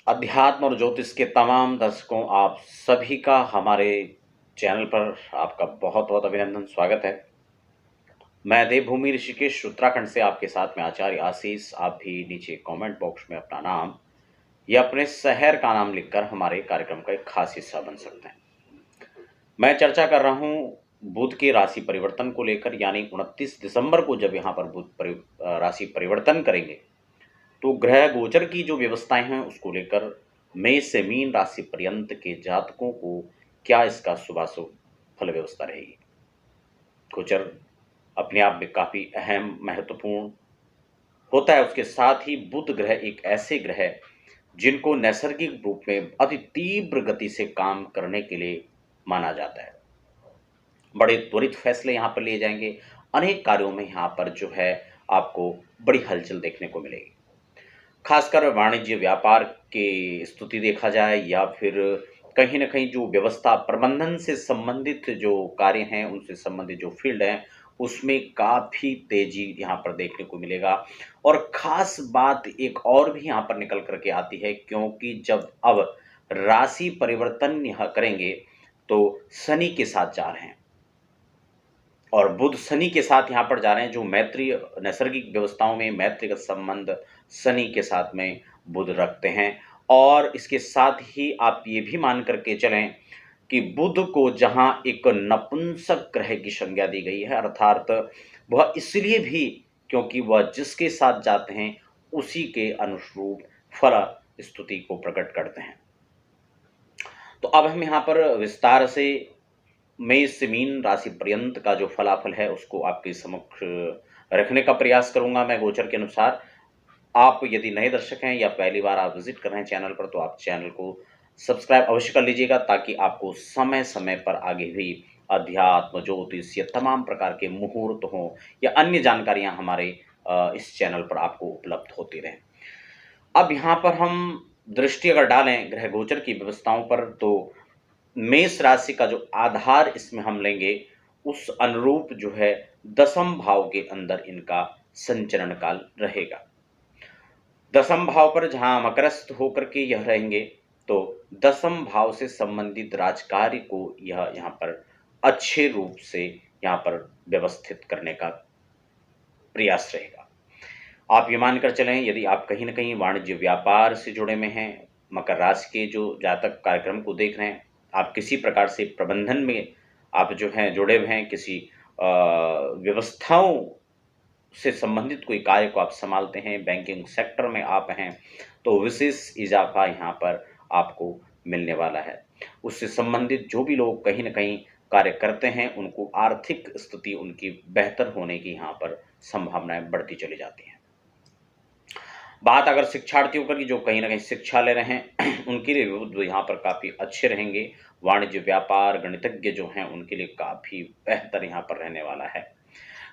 अध्यात्म और ज्योतिष के तमाम दर्शकों, आप सभी का हमारे चैनल पर आपका बहुत बहुत अभिनंदन, स्वागत है। मैं देवभूमि ऋषिकेश उत्तराखंड से आपके साथ में आचार्य आशीष। आप भी नीचे कमेंट बॉक्स में अपना नाम या अपने शहर का नाम लिखकर हमारे कार्यक्रम का एक खास हिस्सा बन सकते हैं। मैं चर्चा कर रहा हूं बुध के राशि परिवर्तन को लेकर, यानी 29 दिसंबर को जब यहाँ पर राशि परिवर्तन करेंगे तो ग्रह गोचर की जो व्यवस्थाएं हैं उसको लेकर मेष से मीन राशि पर्यंत के जातकों को क्या इसका शुभाशुभ फल व्यवस्था रहेगी। गोचर अपने आप में काफी अहम महत्वपूर्ण होता है। उसके साथ ही बुध ग्रह एक ऐसे ग्रह है जिनको नैसर्गिक रूप में अति तीव्र गति से काम करने के लिए माना जाता है। बड़े त्वरित फैसले यहाँ पर लिए जाएंगे। अनेक कार्यों में यहाँ पर जो है आपको बड़ी हलचल देखने को मिलेगी। खासकर वाणिज्य व्यापार की स्थिति देखा जाए या फिर कहीं ना कहीं जो व्यवस्था प्रबंधन से संबंधित जो कार्य हैं, उनसे संबंधित जो फील्ड हैं, उसमें काफ़ी तेजी यहाँ पर देखने को मिलेगा। और ख़ास बात एक और भी यहाँ पर निकल करके आती है, क्योंकि जब अब राशि परिवर्तन यहाँ करेंगे तो शनि के साथ जा रहे हैं और बुध शनि के साथ यहाँ पर जा रहे हैं। जो मैत्रीय नैसर्गिक व्यवस्थाओं में मैत्रीगत संबंध शनि के साथ में बुध रखते हैं। और इसके साथ ही आप ये भी मान करके चलें कि बुध को जहाँ एक नपुंसक ग्रह की संज्ञा दी गई है, अर्थात वह इसलिए भी क्योंकि वह जिसके साथ जाते हैं उसी के अनुरूप फल स्तुति को प्रकट करते हैं। तो अब हम यहाँ पर विस्तार से मेष से मीन राशि पर्यंत का जो फलाफल है उसको आपके समक्ष रखने का प्रयास करूंगा मैं गोचर के अनुसार। आप यदि नए दर्शक हैं या पहली बार आप विजिट कर रहे हैं चैनल पर, तो आप चैनल को सब्सक्राइब अवश्य कर लीजिएगा, ताकि आपको समय समय पर आगे भी अध्यात्म, ज्योतिष या तमाम प्रकार के मुहूर्त हों या अन्य जानकारियां हमारे इस चैनल पर आपको उपलब्ध होती रहें। अब यहाँ पर हम दृष्टि अगर डालें ग्रह गोचर की व्यवस्थाओं पर, तो मेष राशि का जो आधार इसमें हम लेंगे उस अनुरूप जो है दसम भाव के अंदर इनका संचरण काल रहेगा। दसम भाव पर जहां मकरस्थ होकर के यह रहेंगे, तो दसम भाव से संबंधित राजकार्य को यह यहाँ पर अच्छे रूप से यहाँ पर व्यवस्थित करने का प्रयास रहेगा। आप ये मानकर चलें, यदि आप कहीं ना कहीं वाणिज्य व्यापार से जुड़े में हैं, मकर राशि के जो जातक कार्यक्रम को देख रहे हैं, आप किसी प्रकार से प्रबंधन में आप जो हैं जुड़े हुए हैं, किसी व्यवस्थाओं से संबंधित कोई कार्य को आप संभालते हैं, बैंकिंग सेक्टर में आप हैं, तो विशेष इजाफा यहाँ पर आपको मिलने वाला है। उससे संबंधित जो भी लोग कहीं ना कहीं कार्य करते हैं उनको आर्थिक स्थिति उनकी बेहतर होने की यहाँ पर संभावनाएं बढ़ती चली जाती हैं। बात अगर शिक्षार्थियों की जो कहीं ना कहीं शिक्षा ले रहे हैं उनके लिए यहाँ पर काफ़ी अच्छे रहेंगे। वाणिज्य व्यापार गणितज्ञ जो हैं उनके लिए काफ़ी बेहतर यहाँ पर रहने वाला है।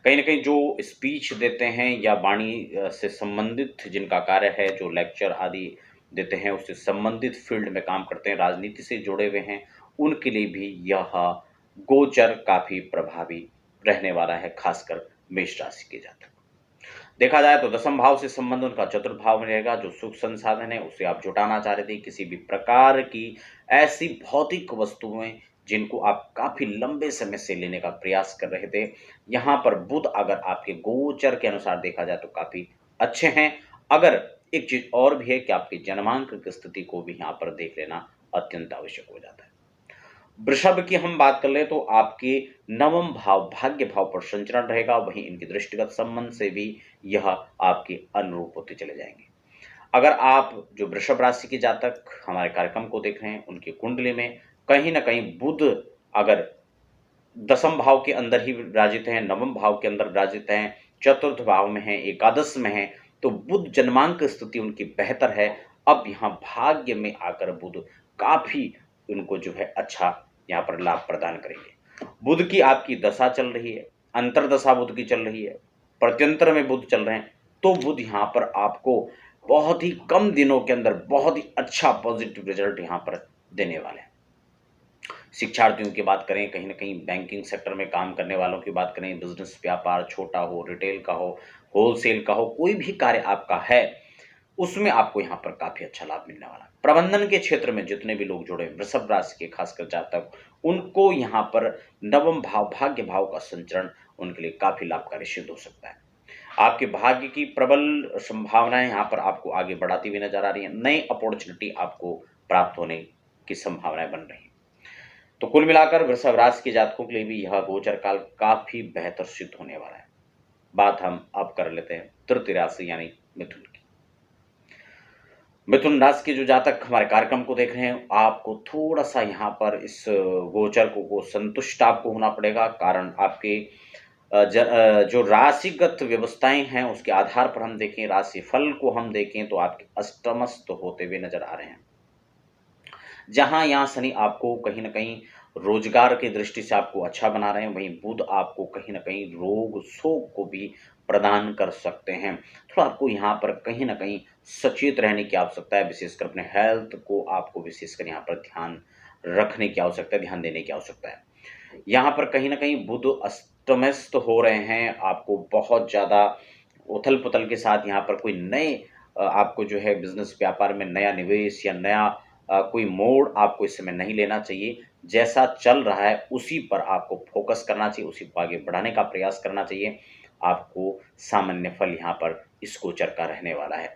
कहीं ना कहीं जो स्पीच देते हैं या वाणी से संबंधित जिनका कार्य है, जो लेक्चर आदि देते हैं, उससे संबंधित फील्ड में काम करते हैं, राजनीति से जुड़े हुए हैं, उनके लिए भी यह गोचर काफ़ी प्रभावी रहने वाला है, खासकर मेष राशि के जातक। देखा जाए तो दसम भाव से संबंध उनका चतुर्थ भाव में रहेगा। जो सुख संसाधन है उसे आप जुटाना चाह रहे थे, किसी भी प्रकार की ऐसी भौतिक वस्तुएं जिनको आप काफी लंबे समय से लेने का प्रयास कर रहे थे, यहाँ पर बुध अगर आपके गोचर के अनुसार देखा जाए तो काफी अच्छे हैं। अगर एक चीज और भी है कि आपके जन्मांक की स्थिति को भी यहाँ पर देख लेना अत्यंत आवश्यक हो जाता है। वृषभ की हम बात कर ले तो आपके नवम भाव भाग्य भाव पर संचरण रहेगा, वहीं इनके दृष्टिगत संबंध से भी यह आपके अनुरूप होते चले जाएंगे। अगर आप जो वृषभ राशि के जातक हमारे कार्यक्रम को देख रहे हैं, उनकी कुंडली में कहीं ना कहीं बुध अगर दसम भाव के अंदर ही विराजित हैं, नवम भाव के अंदर विराजित हैं, चतुर्थ भाव में हैं, एकादश में हैं, तो बुध जन्मांक स्थिति उनकी बेहतर है। अब यहाँ भाग्य में आकर बुध काफी उनको जो है अच्छा यहाँ पर लाभ प्रदान करेंगे। बुध की आपकी दशा चल रही है, अंतरदशा बुध की चल रही है, प्रत्यंतर में बुध चल रहे हैं, तो बुध यहाँ पर आपको बहुत ही कम दिनों के अंदर बहुत ही अच्छा पॉजिटिव रिजल्ट यहाँ पर देने वाले हैं। शिक्षार्थियों की बात करें, कहीं ना कहीं बैंकिंग सेक्टर में काम करने वालों की बात करें, बिजनेस व्यापार छोटा हो, रिटेल का हो, होलसेल का हो, कोई भी कार्य आपका है उसमें आपको यहाँ पर काफ़ी अच्छा लाभ मिलने वाला है। प्रबंधन के क्षेत्र में जितने भी लोग जुड़े वृषभ राशि के खासकर जातक, उनको यहाँ पर नवम भाव भाग्य भाव का संचरण उनके लिए काफ़ी लाभकारी सिद्ध हो सकता है। आपके भाग्य की प्रबल संभावनाएं यहाँ पर आपको आगे बढ़ाती हुई नजर आ रही है। नई अपॉर्चुनिटी आपको प्राप्त होने की संभावनाएं बन रही हैं। तो कुल मिलाकर वृषभ राशि के जातकों के लिए भी यह गोचर काल काफी बेहतर सिद्ध होने वाला है। बात हम अब कर लेते हैं तृतीय राशि यानी मिथुन की। मिथुन राशि के जो जातक हमारे कार्यक्रम को देख रहे हैं, आपको थोड़ा सा यहाँ पर इस गोचर को संतुष्ट आपको होना पड़ेगा। कारण आपके जो राशिगत व्यवस्थाएं हैं उसके आधार पर हम देखें, राशि फल को हम देखें तो आपके अष्टमस्त होते हुए नजर आ रहे हैं। जहां यहाँ शनि आपको कहीं ना कहीं रोजगार की दृष्टि से आपको अच्छा बना रहे हैं, वहीं बुध आपको कहीं ना कहीं रोग शोक को भी प्रदान कर सकते हैं। थोड़ा आपको यहाँ पर कहीं ना कहीं सचेत रहने की आवश्यकता है। विशेषकर अपने हेल्थ को आपको विशेषकर यहाँ पर ध्यान रखने की आवश्यकता है, ध्यान देने की आवश्यकता है। यहाँ पर कहीं ना कहीं बुध अस्तमस्त हो रहे हैं। आपको बहुत ज़्यादा उथल पुथल के साथ यहाँ पर कोई नए आपको जो है बिजनेस व्यापार में नया निवेश या नया कोई मोड़ आपको इस समय नहीं लेना चाहिए। जैसा चल रहा है उसी पर आपको फोकस करना चाहिए, उसी को आगे बढ़ाने का प्रयास करना चाहिए। आपको सामान्य फल यहाँ पर इस गोचर का रहने वाला है।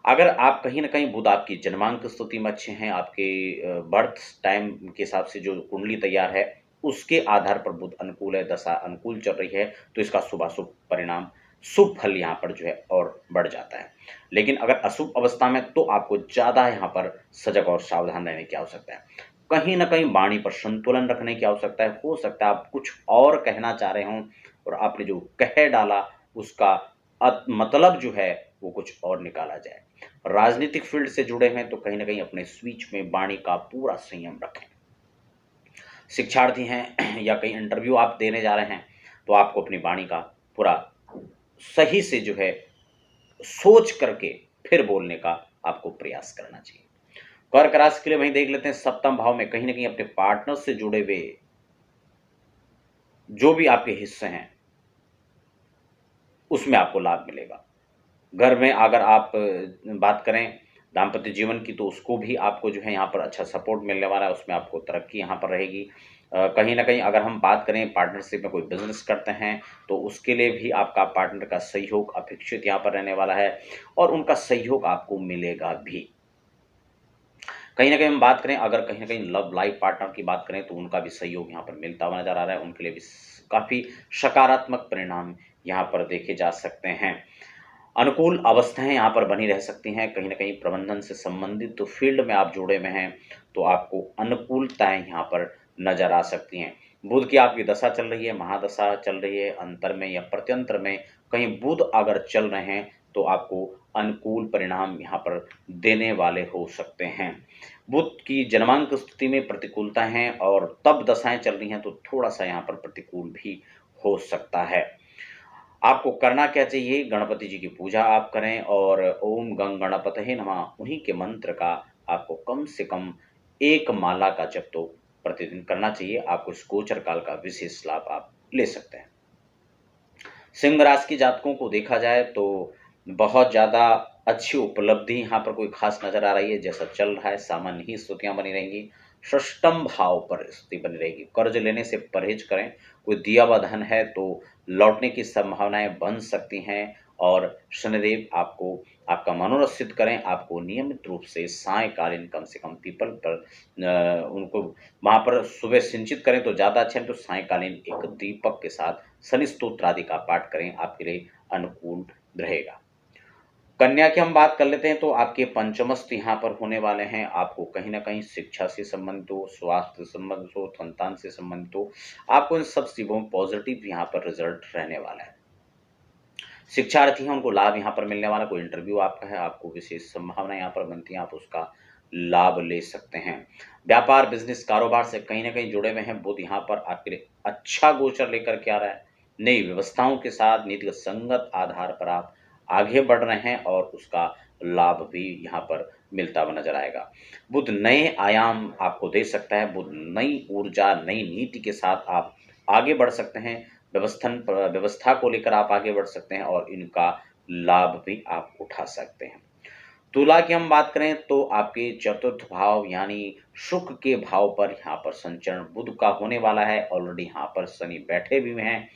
अगर आप कहीं न कहीं बुध आपकी जन्मांक स्थिति में अच्छे हैं, आपके बर्थ टाइम के हिसाब से जो कुंडली तैयार है, उसके आधार पर बुध अनुकूल है, दशा अनुकूल चल रही है, तो इसका शुभाशुभ परिणाम, शुभ फल यहाँ पर जो है और बढ़ जाता है। लेकिन अगर अशुभ अवस्था में तो आपको ज़्यादा यहाँ पर सजग और सावधान रहने की आवश्यकता है। कहीं न कहीं वाणी पर संतुलन रखने की आवश्यकता है। हो सकता है आप कुछ और कहना चाह रहे हों और आपने जो कह डाला उसका मतलब जो है वो कुछ और निकाला जाए। राजनीतिक फील्ड से जुड़े हैं तो कहीं न कहीं अपने स्पीच में वाणी का पूरा संयम रखें। शिक्षार्थी हैं या कहीं इंटरव्यू आप देने जा रहे हैं तो आपको अपनी वाणी का पूरा सही से जो है सोच करके फिर बोलने का आपको प्रयास करना चाहिए। कर्क राशि के लिए वहीं देख लेते हैं सप्तम भाव में कहीं न कहीं अपने पार्टनर से जुड़े हुए जो भी आपके हिस्से हैं उसमें आपको लाभ मिलेगा। घर में अगर आप बात करें दाम्पत्य जीवन की तो उसको भी आपको जो है यहाँ पर अच्छा सपोर्ट मिलने वाला है, उसमें आपको तरक्की यहाँ पर रहेगी। कहीं न कहीं अगर हम बात करें पार्टनरशिप में कोई बिज़नेस करते हैं तो उसके लिए भी आपका पार्टनर का सहयोग अपेक्षित यहाँ पर रहने वाला है और उनका सहयोग आपको मिलेगा भी। कहीं न कहीं हम बात करें अगर कहीं न कहीं लव लाइफ पार्टनर की बात करें तो उनका भी सहयोग यहाँ पर मिलता हुआ नज़र आ रहा है। उनके लिए भी काफ़ी सकारात्मक परिणाम यहाँ पर देखे जा सकते हैं। अनुकूल अवस्थाएँ यहाँ पर बनी रह सकती हैं। कहीं न कहीं प्रबंधन से संबंधित तो फ़ील्ड में आप जुड़े हुए हैं, तो आपको अनुकूलताएँ यहाँ पर नज़र आ सकती हैं। बुध की आपकी दशा चल रही है, महादशा चल रही है, अंतर में या प्रत्यंतर में कहीं बुध अगर चल रहे हैं, तो आपको अनुकूल परिणाम यहाँ पर देने वाले हो सकते हैं। बुध की जन्मांक स्थिति में प्रतिकूलता हैं और तब दशाएँ चल रही हैं, तो थोड़ा-सा यहाँ पर प्रतिकूल भी हो सकता है। आपको करना क्या चाहिए? गणपति जी की पूजा आप करें और ओम गं गणपतये नमः उन्हीं के मंत्र का आपको कम से कम 1 माला का जप तो प्रतिदिन करना चाहिए। आपको इस गोचर काल का विशेष लाभ आप ले सकते हैं। सिंह राशि के जातकों को देखा जाए तो बहुत ज़्यादा अच्छी उपलब्धि यहाँ पर कोई खास नज़र आ रही है। जैसा चल रहा है सामान्य ही स्थितियाँ बनी रहेंगी। षष्टम भाव पर स्थिति बनी रहेगी। कर्ज लेने से परहेज करें। कोई दिया हुआ धन है तो लौटने की संभावनाएँ बन सकती हैं और शनिदेव आपको आपका मनोरथ करें। आपको नियमित रूप से सायंकालीन कम से कम पीपल पर उनको वहाँ पर सुबह सिंचित करें तो ज़्यादा अच्छा है, तो सायंकालीन एक दीपक के साथ शनि स्तोत्र आदि का पाठ करें, आपके लिए अनुकूल रहेगा। कन्या की हम बात कर लेते हैं तो आपके पंचमस्त यहाँ पर होने वाले हैं। आपको कहीं न कहीं शिक्षा से संबंधित हो, स्वास्थ्य से संबंधित हो, संतान से संबंधित हो, आपको इन सब चीज़ों में पॉजिटिव यहाँ पर रिजल्ट रहने वाला है। शिक्षार्थी हैं उनको लाभ यहाँ पर मिलने वाला। कोई इंटरव्यू आपका है, आपको विशेष संभावना यहाँ पर बनती है, आप उसका लाभ ले सकते हैं। व्यापार, बिज़नेस, कारोबार से कहीं न कहीं जुड़े हुए हैं। बुध यहाँ पर आपके लिए अच्छा गोचर लेकर के आ रहा है। नई व्यवस्थाओं के साथ नीतिगत संगत आधार पर आप आगे बढ़ रहे हैं और उसका लाभ भी यहाँ पर मिलता हुआ नज़र आएगा। बुध नए आयाम आपको दे सकता है। बुध नई ऊर्जा, नई नीति के साथ आप आगे बढ़ सकते हैं। व्यवस्था को लेकर आप आगे बढ़ सकते हैं और इनका लाभ भी आप उठा सकते हैं। तुला की हम बात करें तो आपके चतुर्थ भाव यानी सुख के भाव पर यहाँ पर संचरण बुध का होने वाला है। ऑलरेडी यहाँ पर शनि बैठे भी हुए हैं।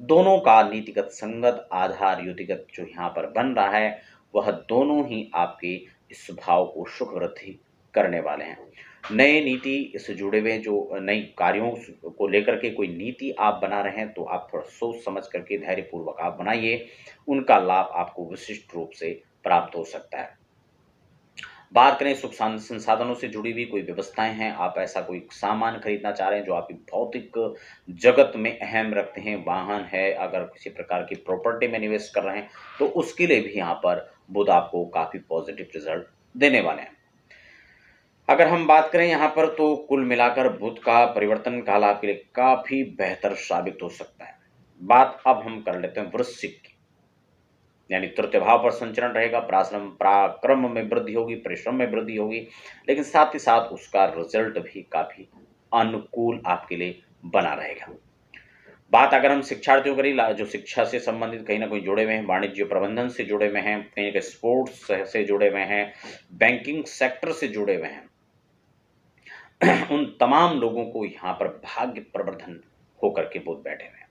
दोनों का नीतिगत संगत आधार युतिगत जो यहाँ पर बन रहा है वह दोनों ही आपके इस भाव को सुख वृद्धि करने वाले हैं। नए नीति से जुड़े हुए जो नई कार्यों को लेकर के कोई नीति आप बना रहे हैं तो आप थोड़ा सोच समझ करके धैर्यपूर्वक आप बनाइए, उनका लाभ आपको विशिष्ट रूप से प्राप्त हो सकता है। बात करें सुख संसाधनों से जुड़ी हुई कोई व्यवस्थाएं हैं, आप ऐसा कोई सामान खरीदना चाह रहे हैं जो आपकी भौतिक जगत में अहम रखते हैं, वाहन है, अगर किसी प्रकार की प्रॉपर्टी में निवेश कर रहे हैं तो उसके लिए भी यहाँ पर बुध आपको काफी पॉजिटिव रिजल्ट देने वाले हैं। अगर हम बात करें यहाँ पर तो कुल मिलाकर बुध का परिवर्तन काल आपके लिए काफी बेहतर साबित हो सकता है। बात अब हम कर लेते हैं वृश्चिक की, यानी तृतीय भाव पर संचरण रहेगा, पराक्रम में वृद्धि होगी, परिश्रम में वृद्धि होगी, लेकिन साथ ही साथ उसका रिजल्ट भी काफी अनुकूल आपके लिए बना रहेगा। बात अगर हम शिक्षार्थियों करें, जो शिक्षा से संबंधित कहीं ना कहीं जुड़े हुए हैं, वाणिज्य प्रबंधन से जुड़े हुए हैं, कहीं ना कहीं स्पोर्ट्स से जुड़े हुए हैं, बैंकिंग सेक्टर से जुड़े हुए हैं, उन तमाम लोगों को यहाँ पर भाग्य प्रवर्धन होकर के बुध बैठे हुए हैं।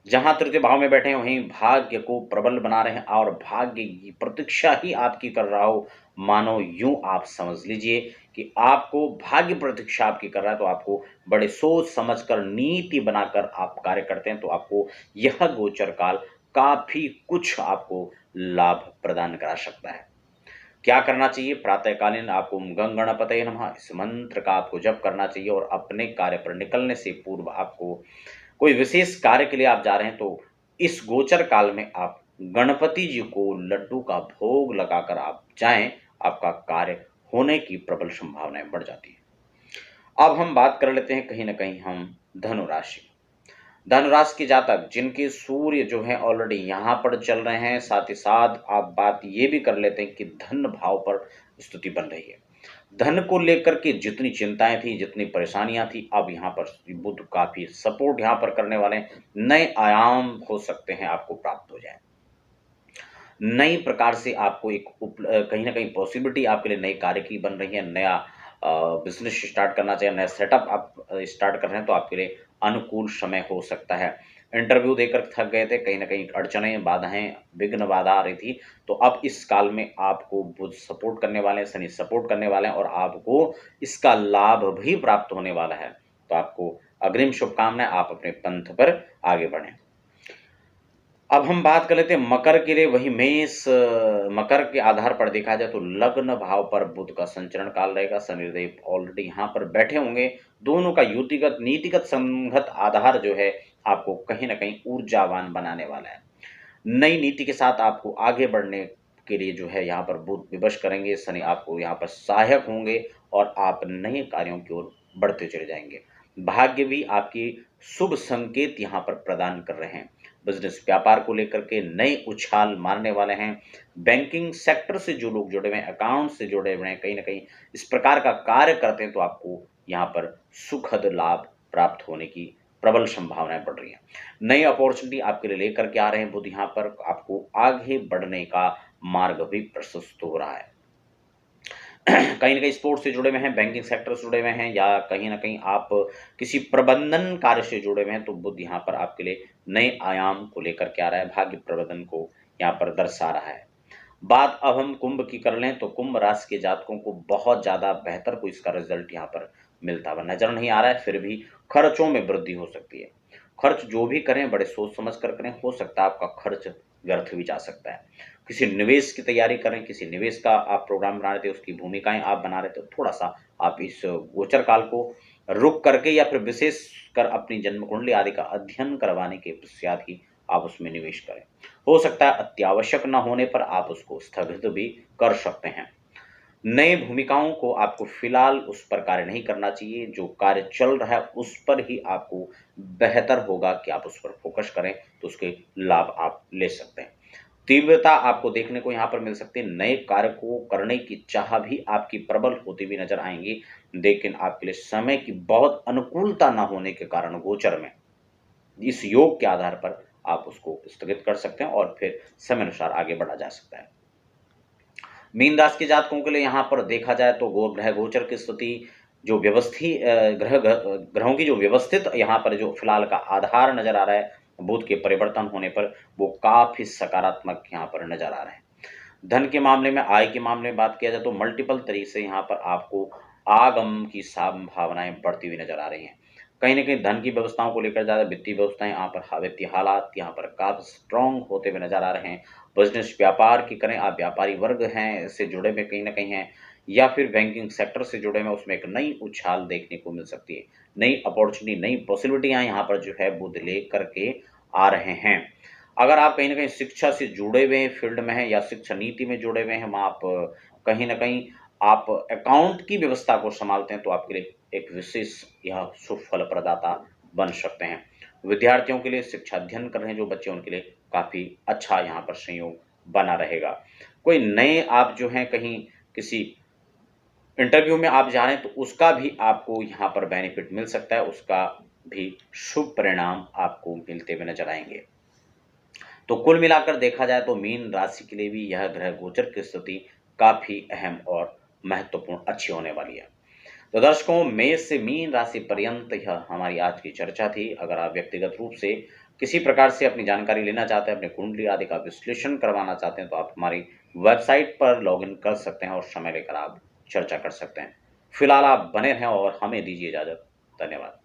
जहां तृतीय भाव में बैठे हैं वहीं भाग्य को प्रबल बना रहे हैं और भाग्य की प्रतीक्षा ही आपकी कर रहा हो, मानो यूं आप समझ लीजिए कि आपको भाग्य प्रतीक्षा आपकी कर रहा है। तो आपको बड़े सोच समझकर नीति बनाकर आप कार्य करते हैं तो आपको यह गोचर काल काफी कुछ आपको लाभ प्रदान करा सकता है। क्या करना चाहिए? प्रातःकालीन आपको ओम गं गणपतये नमः इस मंत्र का आपको जप करना चाहिए और अपने कार्य पर निकलने से पूर्व आपको कोई विशेष कार्य के लिए आप जा रहे हैं तो इस गोचर काल में आप गणपति जी को लड्डू का भोग लगाकर आप जाएं, आपका कार्य होने की प्रबल संभावनाएं बढ़ जाती है। अब हम बात कर लेते हैं कहीं ना कहीं हम धनु राशि। धनुराशि के जातक जिनके सूर्य जो है ऑलरेडी यहाँ पर चल रहे हैं, साथ ही साथ आप बात ये भी कर लेते हैं कि धन भाव पर स्थिति बन रही है। धन को लेकर के जितनी चिंताएं थी, जितनी परेशानियां थी, अब यहाँ पर बुध काफी सपोर्ट यहाँ पर करने वाले हैं। नए आयाम हो सकते हैं आपको प्राप्त हो जाए, नई प्रकार से आपको एक कहीं ना कहीं पॉसिबिलिटी आपके लिए नए कार्य की बन रही है। नया बिजनेस स्टार्ट करना चाहिए, नया सेटअप आप स्टार्ट कर रहे हैं तो आपके लिए अनुकूल समय हो सकता है। इंटरव्यू देकर थक गए थे, कहीं ना कहीं अड़चनें, बाधाएं, विघ्न बाधा आ रही थी, तो अब इस काल में आपको बुध सपोर्ट करने वाले हैं, शनि सपोर्ट करने वाले हैं और आपको इसका लाभ भी प्राप्त होने वाला है। तो आपको अग्रिम शुभकामनाएं, आप अपने पंथ पर आगे बढ़ें। अब हम बात कर लेते हैं मकर के लिए। वही मेष मकर के आधार पर देखा जाए तो लग्न भाव पर बुध का संचरण काल रहेगा। शनिदेव ऑलरेडी यहाँ पर बैठे होंगे। दोनों का युतिगत नीतिगत संगत आधार जो है आपको कहीं ना कहीं ऊर्जावान बनाने वाला है। नई नीति के साथ आपको आगे बढ़ने के लिए जो है यहाँ पर बुध विवश करेंगे। शनि आपको यहाँ पर सहायक होंगे और आप नए कार्यों की ओर बढ़ते चले जाएंगे। भाग्य भी आपकी शुभ संकेत यहाँ पर प्रदान कर रहे हैं। बिजनेस व्यापार को लेकर के नए उछाल मारने वाले हैं। बैंकिंग सेक्टर से जो लोग जुड़े हुए हैं, अकाउंट से जुड़े हुए हैं, कहीं ना कहीं इस प्रकार का कार्य करते हैं तो आपको यहाँ पर सुखद लाभ प्राप्त होने की प्रबल संभावनाएं बढ़ रही हैं। नई अपॉर्चुनिटी आपके लिए लेकर के आ रहे हैं बुध। यहाँ पर आपको आगे बढ़ने का मार्ग भी प्रशस्त हो रहा है। कहीं ना कहीं स्पोर्ट्स से जुड़े हुए हैं, बैंकिंग सेक्टर से जुड़े हुए हैं, या कहीं ना कहीं आप किसी प्रबंधन कार्य से जुड़े हुए हैं तो बुध यहाँ पर आपके लिए नए आयाम को लेकर के आ रहा है, भाग्य प्रबंधन को यहाँ पर दर्शा रहा है। बात अब हम कुंभ की कर लें तो कुंभ राशि के जातकों को बहुत ज्यादा बेहतर कोई इसका रिजल्ट यहाँ पर मिलता हुआ नजर नहीं आ रहा है। फिर भी खर्चों में वृद्धि हो सकती है। खर्च जो भी करें बड़े सोच समझ कर करें, हो सकता है आपका खर्च व्यर्थ भी जा सकता है। किसी निवेश की तैयारी करें, किसी निवेश का आप प्रोग्राम बना रहे थे, उसकी भूमिकाएं आप बना रहे थे, थोड़ा सा आप इस गोचर काल को रुक करके या फिर विशेष कर अपनी जन्म कुंडली आदि का अध्ययन करवाने के पश्चात ही आप उसमें निवेश करें। हो सकता है अत्यावश्यक न होने पर आप उसको स्थगित भी कर सकते हैं। नए भूमिकाओं को आपको फिलहाल उस पर कार्य नहीं करना चाहिए। जो कार्य चल रहा है उस पर ही आपको बेहतर होगा कि आप उस पर फोकस करें, तो उसके लाभ आप ले सकते हैं। तीव्रता आपको देखने को यहाँ पर मिल सकती है। नए कार्य को करने की चाह भी आपकी प्रबल होती हुई नजर आएंगी, लेकिन आपके लिए समय की बहुत अनुकूलता न होने के कारण गोचर में इस योग के आधार पर आप उसको स्थगित कर सकते हैं और फिर समय अनुसार आगे बढ़ा जा सकता है। मीन राशि के जातकों के लिए यहाँ पर देखा जाए तो ग्रह गोचर की स्थिति जो व्यवस्थित ग्रहों की जो व्यवस्थित यहाँ पर जो फिलहाल का आधार नजर आ रहा है बुध के परिवर्तन होने पर, वो काफी सकारात्मक यहाँ पर नजर आ रहे हैं। धन के मामले में, आय के मामले में बात किया जाए तो मल्टीपल तरीके से यहाँ पर आपको आगम की संभावनाएं बढ़ती हुई नजर आ रही हैं। कहीं ना कहीं धन की व्यवस्थाओं को लेकर ज़्यादा वित्तीय व्यवस्थाएं यहाँ पर, वित्तीय हालात यहाँ पर काफी स्ट्रांग होते हुए नजर आ रहे हैं। बिजनेस व्यापार की करें, आप व्यापारी वर्ग हैं इससे जुड़े हुए कहीं ना कहीं हैं, या फिर बैंकिंग सेक्टर से जुड़े हुए, उसमें एक नई उछाल देखने को मिल सकती है। नई अपॉर्चुनिटी, नई पॉसिबिलिटियां यहाँ पर जो है बुध ले करके आ रहे हैं। अगर आप कहीं ना कहीं शिक्षा से जुड़े हुए फील्ड में हैं या शिक्षा नीति में जुड़े हुए हैं, आप कहीं ना कहीं आप अकाउंट की व्यवस्था को संभालते हैं, तो आपके लिए एक विशेष यह शुभ फल प्रदाता बन सकते हैं। विद्यार्थियों के लिए, शिक्षा अध्ययन कर रहे हैं जो बच्चे, उनके लिए काफ़ी अच्छा यहाँ पर संयोग बना रहेगा। कोई नए आप जो हैं कहीं किसी इंटरव्यू में आप जा रहे हैं, तो उसका भी आपको यहाँ पर बेनिफिट मिल सकता है, उसका भी शुभ परिणाम आपको मिलते हुए नजर आएंगे। तो कुल मिलाकर देखा जाए तो मीन राशि के लिए भी यह ग्रह गोचर की स्थिति काफी अहम और महत्वपूर्ण अच्छी होने वाली है। तो दर्शकों, मेष से मीन राशि पर्यंत यह हमारी आज की चर्चा थी। अगर आप व्यक्तिगत रूप से किसी प्रकार से अपनी जानकारी लेना चाहते हैं, अपने कुंडली आदि का विश्लेषण करवाना चाहते हैं, तो आप हमारी वेबसाइट पर लॉगिन कर सकते हैं और समय लेकर आप चर्चा कर सकते हैं। फिलहाल आप बने रहें और हमें दीजिए इजाजत। धन्यवाद।